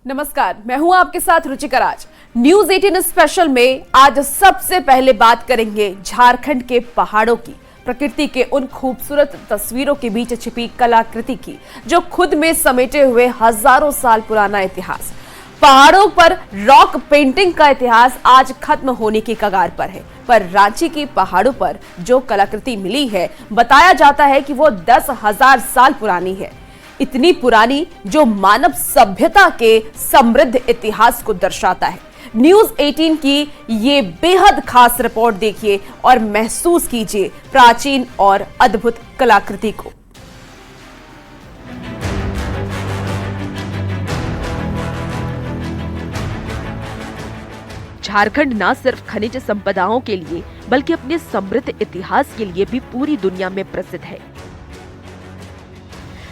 नमस्कार, मैं हूं आपके साथ रुचिका राज। न्यूज 18 स्पेशल में आज सबसे पहले बात करेंगे झारखंड के पहाड़ों की, प्रकृति के उन खूबसूरत तस्वीरों के बीच छिपी कलाकृति की, जो खुद में समेटे हुए हजारों साल पुराना इतिहास। पहाड़ों पर रॉक पेंटिंग का इतिहास आज खत्म होने की कगार पर है, पर रांची की पहाड़ों पर जो कलाकृति मिली है, बताया जाता है कि वो 10,000 साल पुरानी है। इतनी पुरानी जो मानव सभ्यता के समृद्ध इतिहास को दर्शाता है। न्यूज 18 की ये बेहद खास रिपोर्ट देखिए और महसूस कीजिए प्राचीन और अद्भुत कलाकृति को। झारखंड न सिर्फ खनिज संपदाओं के लिए बल्कि अपने समृद्ध इतिहास के लिए भी पूरी दुनिया में प्रसिद्ध है।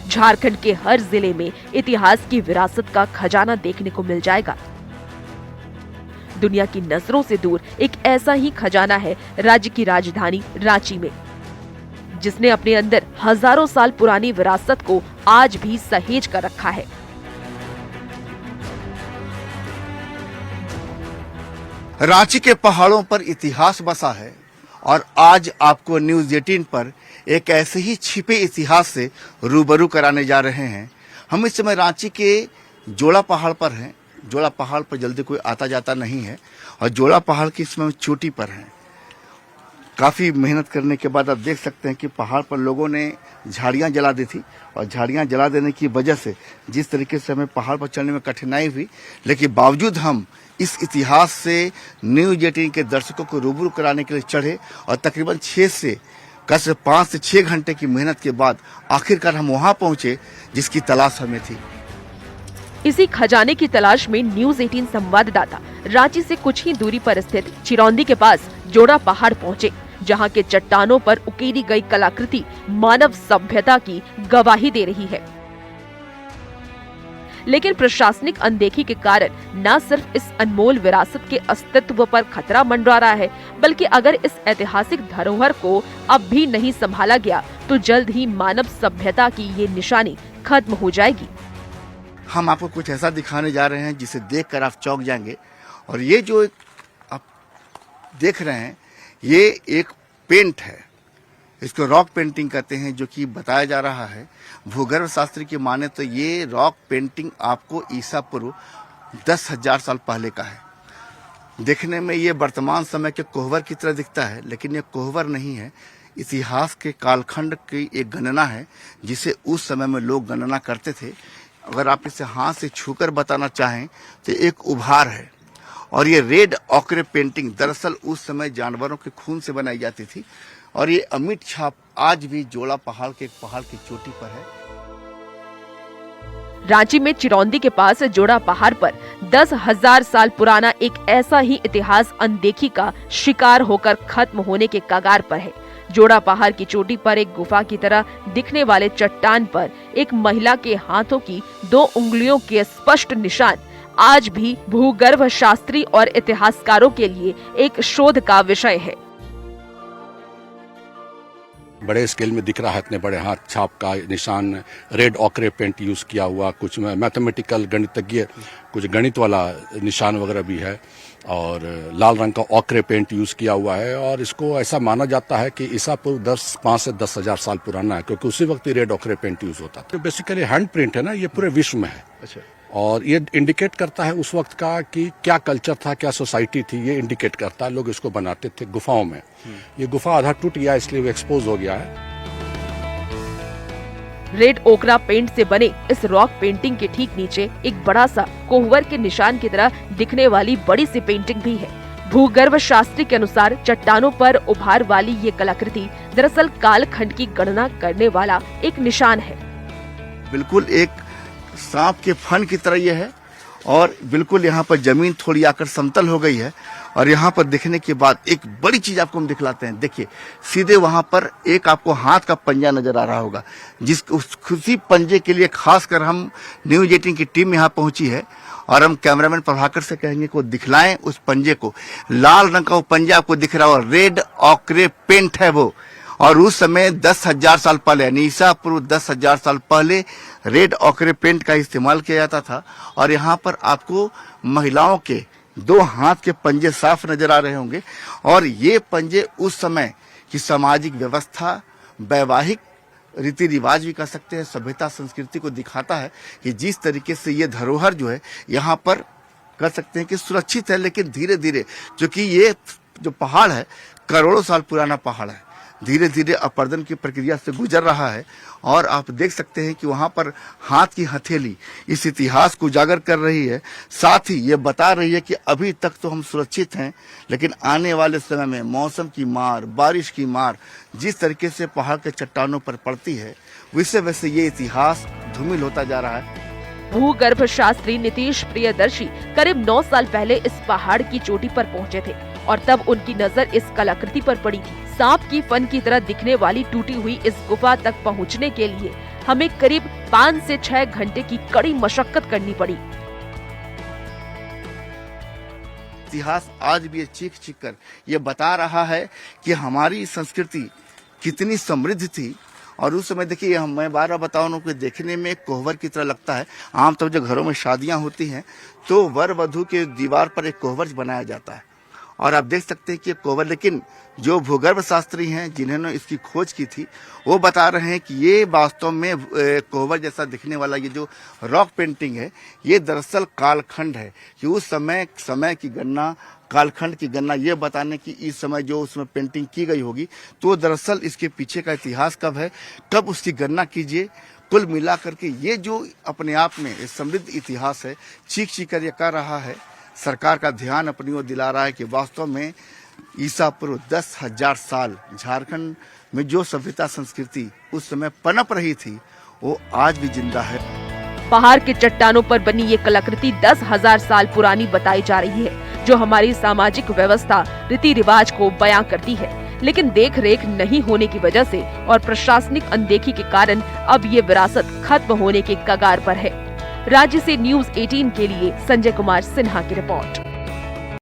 झारखंड के हर जिले में इतिहास की विरासत का खजाना देखने को मिल जाएगा। दुनिया की नजरों से दूर एक ऐसा ही खजाना है राज्य की राजधानी रांची में, जिसने अपने अंदर हजारों साल पुरानी विरासत को आज भी सहेज कर रखा है। रांची के पहाड़ों पर इतिहास बसा है और आज आपको न्यूज 18 पर एक ऐसे ही छिपे इतिहास से रूबरू कराने जा रहे हैं। हम इस समय रांची के जोड़ा पहाड़ पर हैं। जोड़ा पहाड़ पर जल्दी कोई आता जाता नहीं है और जोड़ा पहाड़ की इस समय चोटी पर हैं। काफ़ी मेहनत करने के बाद आप देख सकते हैं कि पहाड़ पर लोगों ने झाड़ियाँ जला दी थी और झाड़ियाँ जला देने की वजह से जिस तरीके से हमें पहाड़ पर चढ़ने में कठिनाई हुई, लेकिन बावजूद हम इस इतिहास से न्यूज 18 के दर्शकों को रूबरू कराने के लिए चढ़े और तकरीबन 5 से 6 घंटे की मेहनत के बाद आखिरकार हम वहां पहुंचे जिसकी तलाश हमें थी। इसी खजाने की तलाश में न्यूज 18 संवाददाता रांची से कुछ ही दूरी पर स्थित चिरौंदी के पास जोड़ा पहाड़ पहुंचे, जहां के चट्टानों पर उकेरी गई कलाकृति मानव सभ्यता की गवाही दे रही है। लेकिन प्रशासनिक अनदेखी के कारण न सिर्फ इस अनमोल विरासत के अस्तित्व पर खतरा मंडरा रहा है, बल्कि अगर इस ऐतिहासिक धरोहर को अब भी नहीं संभाला गया तो जल्द ही मानव सभ्यता की ये निशानी खत्म हो जाएगी। हम आपको कुछ ऐसा दिखाने जा रहे हैं जिसे देखकर आप चौंक जाएंगे। और ये जो आप देख रहे हैं ये एक पेंट है, इसको रॉक पेंटिंग कहते हैं, जो कि बताया जा रहा है भूगर्भ शास्त्री की माने तो ये रॉक पेंटिंग आपको ईसा पूर्व 10,000 साल पहले का है। देखने में ये वर्तमान समय के कोहबर की तरह दिखता है, लेकिन ये कोहबर नहीं है। इतिहास के कालखंड की एक गणना है जिसे उस समय में लोग गणना करते थे। अगर आप इसे हाथ से छूकर बताना चाहें तो एक उभार है। और ये रेड ऑकरे पेंटिंग दरअसल उस समय जानवरों के खून से बनाई जाती थी और ये अमिट छाप आज भी जोड़ा पहाड़ की चोटी पर है। रांची में चिरौंदी के पास जोड़ा पहाड़ पर 10,000 साल पुराना एक ऐसा ही इतिहास अनदेखी का शिकार होकर खत्म होने के कगार पर है। जोड़ा पहाड़ की चोटी पर एक गुफा की तरह दिखने वाले चट्टान पर एक महिला के हाथों की 2 उंगलियों के स्पष्ट निशान आज भी भूगर्भ शास्त्री और इतिहासकारों के लिए एक शोध का विषय है। बड़े स्केल में दिख रहा है, इतने बड़े हाथ छाप का निशान, रेड ऑकरे पेंट यूज किया हुआ, कुछ मैथमेटिकल गणितज्ञ कुछ गणित वाला निशान वगैरह भी है और लाल रंग का ऑकरे पेंट यूज किया हुआ है। और इसको ऐसा माना जाता है कि ईसा पूर्व 5 से 10,000 साल पुराना है, क्योंकि उसी वक्त रेड ऑकरे पेंट यूज होता था। बेसिकली हैंड प्रिंट है ना, ये पूरे विश्व में है। अच्छा। और ये इंडिकेट करता है उस वक्त का कि क्या कल्चर था, क्या सोसाइटी थी, ये इंडिकेट करता है। लोग इसको बनाते थे गुफाओं में। ये गुफा आधा टूट गया इसलिए वो एक्सपोज हो गया है। रेड ओकरा पेंट से बने इस रॉक पेंटिंग के ठीक नीचे एक बड़ा सा कोहबर के निशान की तरह दिखने वाली बड़ी सी पेंटिंग भी है। भूगर्भ शास्त्री के अनुसार चट्टानों पर उभार वाली ये कलाकृति दरअसल कालखंड की गणना करने वाला एक निशान है। बिल्कुल एक सांप के फन की तरह यह है और बिल्कुल यहाँ पर जमीन थोड़ी आकर समतल हो गई है। और यहाँ पर देखने के बाद एक बड़ी चीज आपको हम दिखलाते हैं। देखिए सीधे वहां पर एक आपको हाथ का पंजा नजर आ रहा होगा, जिस उसी पंजे के लिए खासकर हम न्यूज 18 की टीम यहाँ पहुंची है और हम कैमरामैन प्रभाकर से कहेंगे कि वो दिखलाएं उस पंजे को। लाल रंग का वो पंजा आपको दिख रहा हो, रेड ऑकरे पेंट है वो। और उस समय 10,000 साल पहले, ईसा पूर्व 10,000 साल पहले रेड ऑकरे पेंट का इस्तेमाल किया जाता था। और यहाँ पर आपको महिलाओं के 2 हाथ के पंजे साफ नजर आ रहे होंगे। और ये पंजे उस समय की सामाजिक व्यवस्था, वैवाहिक रीति रिवाज भी कह सकते हैं, सभ्यता संस्कृति को दिखाता है कि जिस तरीके से ये धरोहर जो है यहाँ पर कह सकते हैं कि सुरक्षित है। लेकिन धीरे धीरे, क्योंकि ये जो पहाड़ है करोड़ों साल पुराना पहाड़ है, धीरे धीरे अपरदन की प्रक्रिया से गुजर रहा है। और आप देख सकते हैं कि वहां पर हाथ की हथेली इस इतिहास को उजागर कर रही है। साथ ही ये बता रही है कि अभी तक तो हम सुरक्षित हैं, लेकिन आने वाले समय में मौसम की मार, बारिश की मार जिस तरीके से पहाड़ के चट्टानों पर पड़ती है, वैसे वैसे ये इतिहास धूमिल होता जा रहा है। भूगर्भ शास्त्री नीतीश प्रियदर्शी करीब 9 साल पहले इस पहाड़ की चोटी पर पहुंचे थे और तब उनकी नजर इस कलाकृति पर पड़ी थी। सांप की फन की तरह दिखने वाली टूटी हुई इस गुफा तक पहुंचने के लिए हमें करीब 5 से 6 घंटे की कड़ी मशक्कत करनी पड़ी। इतिहास आज भी ये चीख चीख कर ये बता रहा है कि हमारी संस्कृति कितनी समृद्ध थी। और उस समय देखिए, मैं बार बार बताऊँ कि देखने में एक कोहबर की तरह लगता है। आमतौर जब घरों में शादियां होती हैं तो वर वधू के दीवार पर एक कोहबर बनाया जाता है और आप देख सकते हैं कि कोहबर, लेकिन जो भूगर्भ शास्त्री हैं जिन्होंने इसकी खोज की थी वो बता रहे हैं कि ये वास्तव में कोहबर जैसा दिखने वाला ये जो रॉक पेंटिंग है ये दरअसल कालखंड है कि उस समय की गणना, कालखंड की गणना ये बताने की इस समय जो उसमें पेंटिंग की गई होगी, तो दरअसल इसके पीछे का इतिहास कब है, कब उसकी गणना कीजिए। कुल मिला करके ये जो अपने आप में समृद्ध इतिहास है, चीख चीख कर ये कर रहा है, सरकार का ध्यान अपनी ओर दिला रहा है कि वास्तव में ईसा पूर्व 10,000 साल झारखंड में जो सभ्यता संस्कृति उस समय पनप रही थी वो आज भी जिंदा है। पहाड़ के चट्टानों पर बनी ये कलाकृति 10,000 साल पुरानी बताई जा रही है, जो हमारी सामाजिक व्यवस्था, रीति रिवाज को बयां करती है। लेकिन देख रेख नहीं होने की वजह से और प्रशासनिक अनदेखी के कारण अब ये विरासत खत्म होने के कगार पर है। राज्य से न्यूज़ 18 के लिए संजय कुमार सिन्हा की रिपोर्ट।